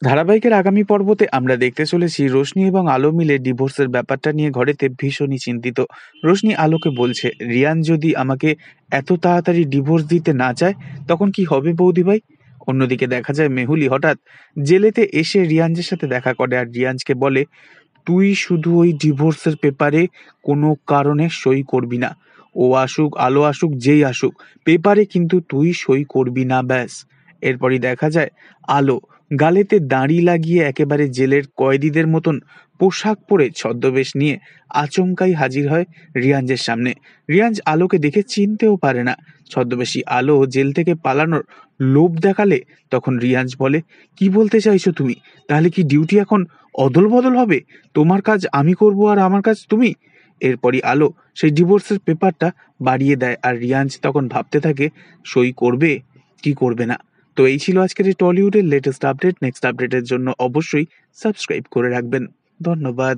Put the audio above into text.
ধারাবাহিকের আগামী পর্বতে আমরা দেখতে চলেছি রোশনি এবং আলো মিলে ডিভোর্সের ব্যাপারটা নিয়ে ঘরেতে ভীষণই চিন্তিত। রোশনি আলোকে বলছে, রিয়ান যদি আমাকে এত তাড়াতাড়ি ডিভোর্স দিতে না চায় তখন কি হবে বৌদি ভাই? অন্যদিকে দেখা যায় মেহুলি হঠাৎ জেলেতে এসে রিয়াঞ্জের সাথে দেখা করে আর রিয়াঞ্জকে বলে, তুই শুধু ওই ডিভোর্সের পেপারে কোনো কারণে সই করবি না। ও আসুক, আলো আসুক, যেই আসুক, পেপারে কিন্তু তুই সই করবি না, ব্যাস। এরপরই দেখা যায় আলো গালেতে দাড়ি লাগিয়ে একেবারে জেলের কয়েদিদের মতন পোশাক পরে ছদ্মবেশ নিয়ে আচমকাই হাজির হয় রিয়াঞ্জের সামনে। রিয়াঞ্জ আলোকে দেখে চিনতেও পারে না। ছদ্মবেশী আলো জেল থেকে পালানোর লোভ দেখালে তখন রিয়াঞ্জ বলে, কি বলতে চাইছো তুমি? তাহলে কি ডিউটি এখন অদল বদল হবে? তোমার কাজ আমি করব আর আমার কাজ তুমি? এরপরই আলো সেই ডিভোর্সের পেপারটা বাড়িয়ে দেয় আর রিয়াঞ্জ তখন ভাবতে থাকে সই করবে কি করবে না। তো এই ছিল আজকের এই টলিউডের লেটেস্ট আপডেট। নেক্সট আপডেটের জন্য অবশ্যই সাবস্ক্রাইব করে রাখবেন। ধন্যবাদ।